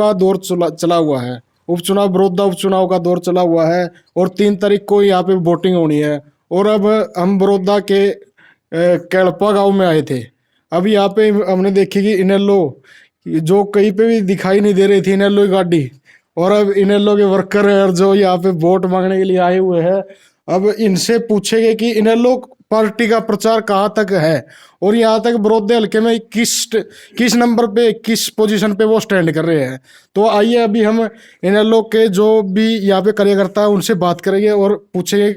का दौर चला हुआ है, उपचुनाव बड़ौदा उपचुनाव का दौर चला हुआ है और 3 तारीख को यहाँ पे वोटिंग होनी है। और अब हम बड़ौदा के केड़पा गांव में आए थे। अब यहाँ पे हमने देखी कि इनेलो जो कहीं पे भी दिखाई नहीं दे रही थी, इनेलो की गाड़ी, और अब इनेलो के वर्कर जो यहाँ पे वोट मांगने के लिए आए हुए हैं, अब इनसे पूछेंगे कि इनेलो पार्टी का प्रचार कहाँ तक है और यहाँ तक बड़ौदे हल्के में किस नंबर पे, किस पोजीशन पे वो स्टैंड कर रहे हैं। तो आइए अभी हम इनेलो के जो भी यहाँ पे कार्यकर्ता है उनसे बात करेंगे और पूछेंगे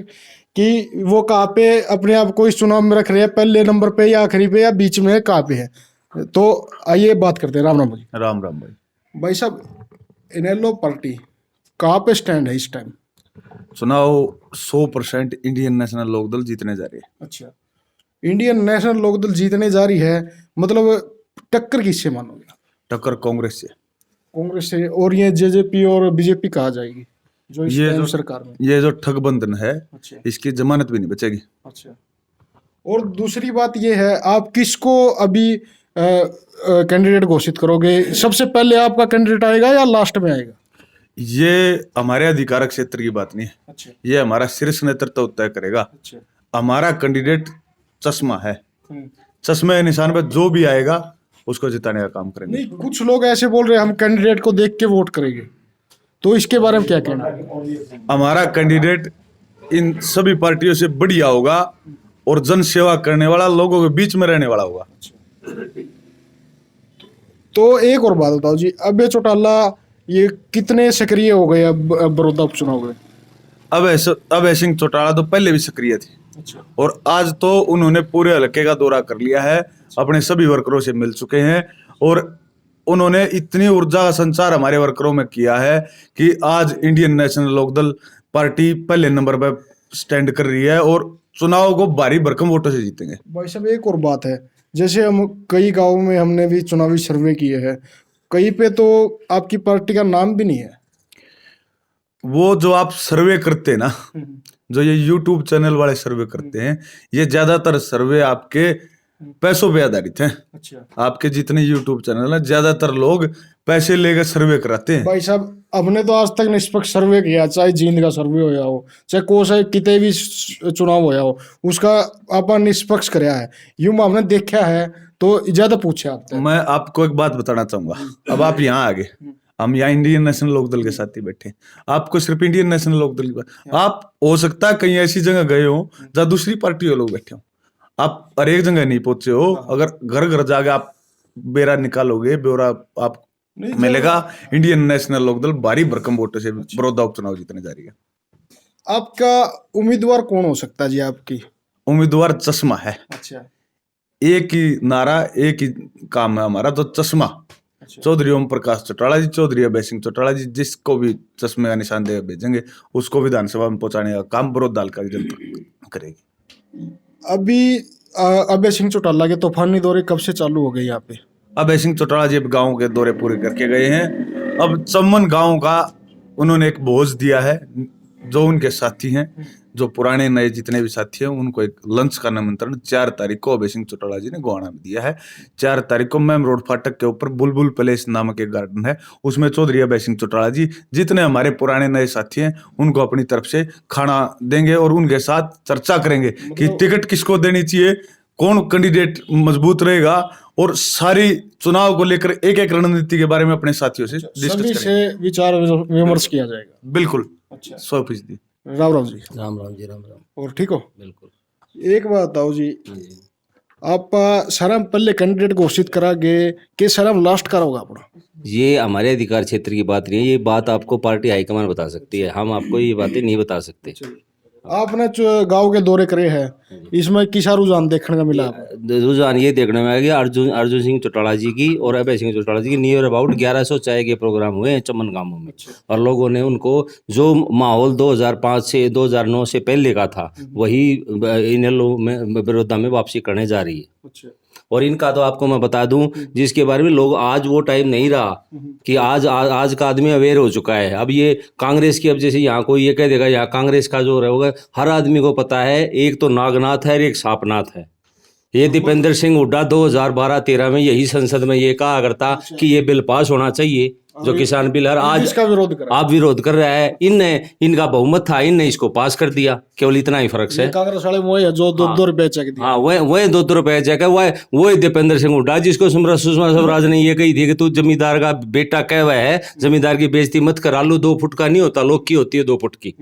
कि वो कहाँ पे अपने आप को इस चुनाव में रख रहे हैं, पहले नंबर पे या आखिरी पे या बीच में कहाँ पे है। तो आइए बात करते हैं। राम राम भाई। राम राम भाई। भाई साहब, इनेलो पार्टी कहाँ पे स्टैंड है इस टाइम? चुनाव 100% इंडियन नेशनल लोकदल जीतने जा रही है। अच्छा, इंडियन नेशनल लोकदल जीतने जा रही है, मतलब टक्कर किससे मानोगे? टक्कर कांग्रेस से। कांग्रेस से? और ये जेजेपी और बीजेपी कहा जाएगी जो इस टाइम सरकार में? ये जो ठगबंधन है, अच्छा इसकी जमानत भी नहीं बचेगी। अच्छा। और दूसरी बात ये है, आप किसको अभी कैंडिडेट घोषित करोगे? सबसे पहले आपका कैंडिडेट आएगा या लास्ट में आएगा? ये हमारे अधिकारक क्षेत्र की बात नहीं है। अच्छा ये हमारा शीर्ष नेतृत्व तय करेगा। अच्छा। हमारा कैंडिडेट चश्मा है, हम्म। चश्मे के निशान पे जो भी आएगा उसको जिताने का काम करेंगे। नहीं, कुछ लोग ऐसे बोल रहे हैं हम कैंडिडेट को देख के वोट करेंगे, तो इसके बारे में क्या कहना है? हमारा कैंडिडेट इन सभी पार्टियों से बढ़िया होगा और जन सेवा करने वाला, लोगों के बीच में रहने वाला होगा। तो एक और बात बताओ जी, अभय चौटाला ये कितने सक्रिय हो गए अब बड़ौदा उपचुनाव में? अभय सिंह चौटाला तो पहले भी सक्रिय थे। अच्छा। और आज तो उन्होंने पूरे हलके का दौरा कर लिया है, अपने सभी वर्करों से मिल चुके हैं और उन्होंने इतनी ऊर्जा का संचार हमारे वर्करों में किया है कि आज इंडियन नेशनल लोकदल पार्टी पहले नंबर पर स्टैंड कर रही है और चुनाव को भारी भरकम वोटों से जीतेंगे। भाई साहब, एक और बात है, जैसे हम कई गांवों में हमने भी चुनावी सर्वे किए हैं, कहीं पे तो आपकी पार्टी का नाम भी नहीं है। वो जो आप सर्वे करते हैं ना, जो ये YouTube चैनल वाले सर्वे करते हैं, ये ज्यादातर सर्वे आपके पैसों पे आधारित है। अच्छा। आपके जितने YouTube चैनल है, ज्यादातर लोग पैसे लेकर सर्वे कराते हैं। भाई साहब, हमने तो आज तक निष्पक्ष सर्वे किया, चाहे जींद का सर्वे होया हो, चाहे कोई कितने भी चुनाव होया हो, उसका आप निष्पक्ष कराया है। यूं हमने देखा है तो ज्यादा पूछे आपसे। मैं आपको एक बात बताना चाहूंगा। अब आप यहाँ आ गए, हम यहाँ इंडियन नेशनल लोकदल के साथ ही बैठे, आपको सिर्फ इंडियन नेशनल लोकदल की बात, आप हो सकता है कहीं ऐसी जगह गए हो जहाँ दूसरी पार्टी के लोग बैठे हो, आप हर एक जगह नहीं पहुंचे हो। अगर घर घर जाके आप बेरा निकालोगे, ब्यौरा आप मिलेगा। इंडियन नेशनल लोकदल भारी भरकम वोटों से बड़ौदा उपचुनाव जीतने जा रही है। आपका उम्मीदवार कौन हो सकता है जी? आपकी उम्मीदवार चश्मा है। अच्छा। एक ही नारा, एक ही काम है हमारा, तो चश्मा। अच्छा। चौधरी ओम प्रकाश चौटाला जी, चौधरी अभय सिंह चौटाला जी, जिसको भी चश्मे का निशान दे भेजेंगे उसको विधानसभा में पहुंचाने का काम बड़ौदा हल्का की जनता करेगी। अभी अभय सिंह चौटाला के तूफानी दौरे कब से चालू हो गए यहाँ पे? अभय सिंह चौटाला जी अब गाँव के दौरे पूरे करके गए हैं। अब चम्मन गाँव का उन्होंने एक बोझ दिया है। जो उनके साथी हैं, जो पुराने नए जितने भी साथी हैं, उनको एक लंच का निमंत्रण 4 तारीख को अभय सिंह चौटाला जी ने गोहाना में दिया है। 4 तारीख को मैम रोड फाटक के ऊपर बुलबुल पैलेस नामक एक गार्डन है, उसमें चौधरी अभय सिंह चौटाला जी जितने हमारे पुराने नए साथी हैं उनको अपनी तरफ से खाना देंगे और उनके साथ चर्चा करेंगे कि टिकट किसको देनी चाहिए, कौन कैंडिडेट मजबूत रहेगा, और सारी चुनाव को लेकर एक एक रणनीति के बारे में अपने साथियों से डिस्कस सभी करेंगे। से विचार विमर्श किया जाएगा। बिल्कुल। अच्छा। 100%। राम राम जी। राम राम जी। राम राम। और ठीक हो? बिल्कुल। एक बात बताओ जी, आप सारा पहले कैंडिडेट घोषित करागे कि सारा लास्ट का होगा अपना? ये हमारे अधिकार क्षेत्र की बात नहीं है, ये बात आपको पार्टी हाईकमान बता सकती है, हम आपको ये बातें नहीं बता सकते। आपने गांव के दौरे करे हैं, इसमें किसा रुझान देखने का मिला? रुझान ये देखने में आया कि अर्जुन सिंह चौटाला जी की और अभय सिंह चौटाला जी की नियर अबाउट 1100 चाय के प्रोग्राम हुए हैं चमन गांवों में, और लोगों ने उनको जो माहौल 2005 से 2009 से पहले का था वही इनेलो में बड़ौदा में वापसी करने जा रही है। और इनका तो आपको मैं बता दूं, जिसके बारे में लोग आज वो टाइम नहीं रहा कि आज का आदमी अवेयर हो चुका है। अब ये कांग्रेस की, अब जैसे यहाँ कोई ये कह देगा यहाँ कांग्रेस का जो रहेगा, हर आदमी को पता है एक तो नागनाथ है और एक सापनाथ है। ये दीपेंद्र सिंह हुड्डा 2012-13 में यही संसद में ये कहा करता कि ये बिल पास होना चाहिए, जो किसान बिल है आज इसका विरोध करा। आप विरोध कर रहा है। इनका बहुमत था, इनने इसको पास कर दिया, केवल इतना ही फर्क है। कांग्रेस वाले वही है जो 2-2 रुपए चेक दिया। हाँ वही 2 रुपए चेक है। वही दीपेंद्र सिंह हुड्डा जिसको सुषमा स्वराज ने ये कही थी कि तू जमींदार का बेटा कह हुआ है, जमींदार की बेइज्जती मत कर। आलू 2 फुट का नहीं होता, लोग की होती है 2 फुट की।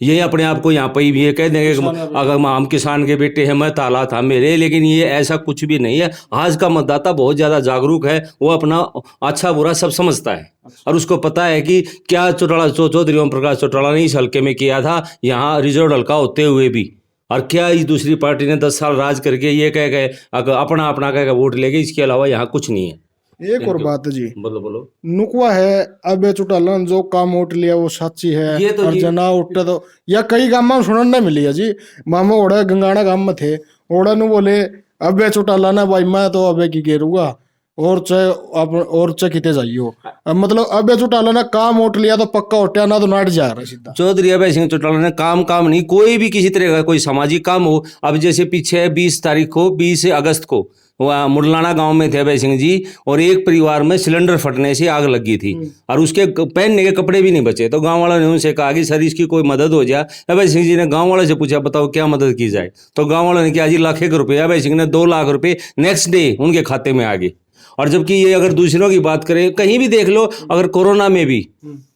ये अपने आप को यहाँ पे भी ये कह देंगे कि अगर हम किसान के बेटे हैं, मैं ताला था मेरे, लेकिन ये ऐसा कुछ भी नहीं है। आज का मतदाता बहुत ज्यादा जागरूक है, वो अपना अच्छा बुरा सब समझता है और उसको पता है कि क्या चौधरी ओम प्रकाश चौटाला ने इस हल्के में किया था यहाँ रिजर्व हल्का होते हुए भी, और क्या इस दूसरी पार्टी ने 10 साल राज करके ये कह गए अपना कह वोट ले गए। इसके अलावा यहाँ कुछ नहीं है। एक और बात है जी, बोलो नुकवा है अब चौटाला जो काम उठ लिया वो साची है। ये तो और जी- जना उठे तो या कई गांव में सुनने नहीं मिली है जी। मामा ओड़ा गंगाना गांव में थे, ओड़ा नु बोले अब चौटाला ना भाई मैं तो अब की गेरूंगा और चाहे किते जाइयो। अब मतलब अब चौटाला ने काम उठ लिया तो पक्का उठा ना तो नाट जा रहा सीधा। चौधरी अभय सिंह चौटाला ने काम नहीं, कोई भी किसी तरह का कोई सामाजिक काम हो। अब जैसे पीछे 20 तारीख को 20 अगस्त को वह मुरलाना गांव में थे अभय सिंह जी, और एक परिवार में सिलेंडर फटने से आग लगी थी और उसके पहनने के कपड़े भी नहीं बचे। तो गांव वालों ने उनसे कहा कि सर इसकी कोई मदद हो जाए। अभय सिंह जी ने गांव वालों से पूछा बताओ क्या मदद की जाए। तो गांव वालों ने किया जी लाख एक रुपये। अभय सिंह ने 2 लाख रुपए नेक्स्ट डे उनके खाते में आ गए। और जबकि ये अगर दूसरों की बात करें, कहीं भी देख लो, अगर कोरोना में भी,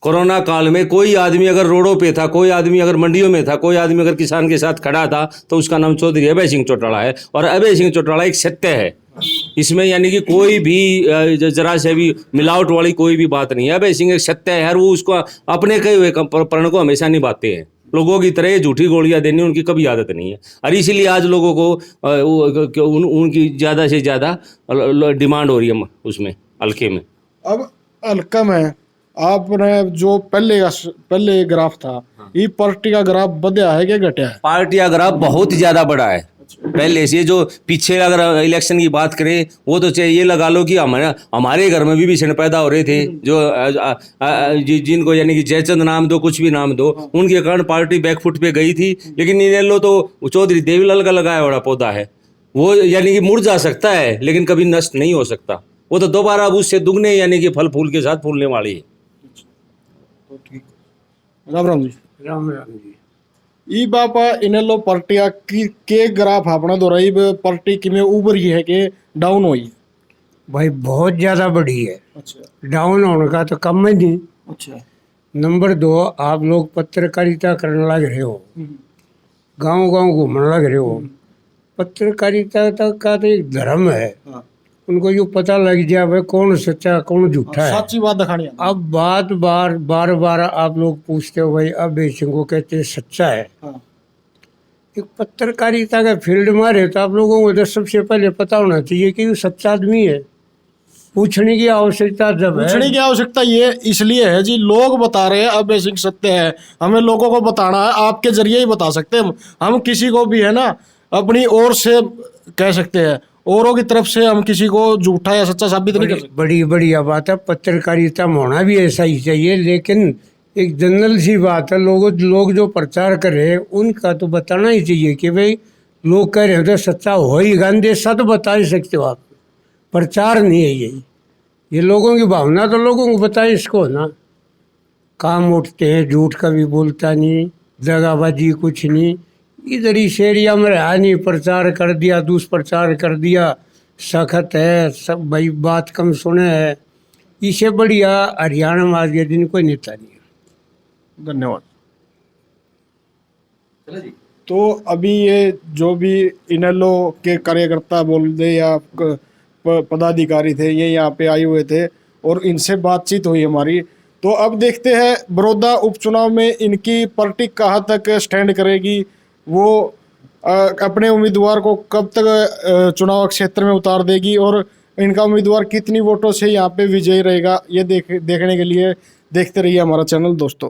कोरोना काल में कोई आदमी अगर रोडों पे था, कोई आदमी अगर मंडियों में था, कोई आदमी अगर किसान के साथ खड़ा था, तो उसका नाम चौधरी अभय सिंह चौटाला है। और अभय सिंह चौटाला एक सत्य है इसमें, यानी कि कोई भी जरा से भी मिलावट वाली कोई भी बात नहीं है। अभय सिंह एक सत्य है, वो उसको अपने कहे हुए प्रण को हमेशा निभाते हैं। लोगों की तरह झूठी गोलियां देनी उनकी कभी आदत नहीं है, और इसीलिए आज लोगों को उनकी ज़्यादा से ज़्यादा डिमांड हो रही है उसमें हल्के में। अब हल्का में आपने जो पहले ग्राफ था, ये पार्टी का ग्राफ बढ़ा है कि घटा है? पार्टी का ग्राफ बहुत ज्यादा बड़ा है पहले से। जो पीछे अगर इलेक्शन की बात करें, वो तो चाहिए ये लगा लो कि हमारे घर में भी भीषण पैदा हो रहे थे जो जिनको यानी कि जयचंद नाम दो, कुछ भी नाम दो, उनके कारण पार्टी बैकफुट पे गई थी। लेकिन इनेलो तो चौधरी देवीलाल का लगाया बड़ा पौधा है, वो यानी कि मुरझा सकता है लेकिन कभी नष्ट नहीं हो सकता। वो तो दोबारा अब उससे दुगने यानी कि फल फूल के साथ फूलने वाली है। राम राम जी। राम राम जी। ई बापा इनेलो पार्टी के ग्राफ अपना दोराई पार्टी की में उभरी है कि डाउन हुई? भाई बहुत ज़्यादा बढ़ी है, अच्छा डाउन होने का तो कम ही नहीं। अच्छा। नंबर 2, आप लोग पत्रकारिता करने लग रहे हो, गांव गांव घूमने लग रहे हो। पत्रकारिता का तो एक धर्म है, हाँ। उनको जो पता लग जाए भाई कौन सच्चा कौन झूठा है। सच्ची बात दिखानी है। अब बार बार आप लोग पूछते हो भाई अभय सिंह को कहते हैं सच्चा है। हाँ। एक पत्रकारिता का फील्ड में रहे तो आप लोगों को तो सबसे पहले पता होना चाहिए कि वो सच्चा आदमी है। पूछने की आवश्यकता जब है, पूछने की आवश्यकता ये इसलिए है जी, लोग बता रहे हैं अभय सिंह सत्य है, हमें लोगों को बताना है, आपके जरिए ही बता सकते हैं हम किसी को भी है ना अपनी ओर से कह सकते हैं, औरों की तरफ से हम किसी को झूठा या सच्चा साबित नहीं कर सकते। बड़ी बढ़िया बात है। पत्रकारिता में होना भी ऐसा ही चाहिए, लेकिन एक जनरल सी बात है, लोग जो प्रचार कर रहे हैं उनका तो बताना ही चाहिए कि भाई लोग कह रहे हो तो सच्चा हो ही गंदे सा तो बता ही सकते हो आप। प्रचार नहीं है ये लोगों की भावना तो लोगों को बताए इसको ना। काम उठते हैं, झूठ कभी बोलता नहीं, दगाबाजी कुछ नहीं। इधर इस एरिया में रहा नहीं, प्रचार कर दिया, दुष्प्रचार कर दिया, सख्त है सब भाई, बात कम सुने है। इससे बढ़िया हरियाणा में आज के दिन कोई नेता नहीं है। धन्यवाद। तो अभी ये जो भी इनेलो के कार्यकर्ता बोल दे या पदाधिकारी थे, ये यहाँ पे आए हुए थे और इनसे बातचीत हुई हमारी। तो अब देखते हैं बड़ौदा उपचुनाव में इनकी पार्टी कहाँ तक स्टैंड करेगी, वो अपने उम्मीदवार को कब तक चुनाव क्षेत्र में उतार देगी और इनका उम्मीदवार कितनी वोटों से यहाँ पे विजयी रहेगा, ये देखने के लिए देखते रहिए हमारा चैनल दोस्तों।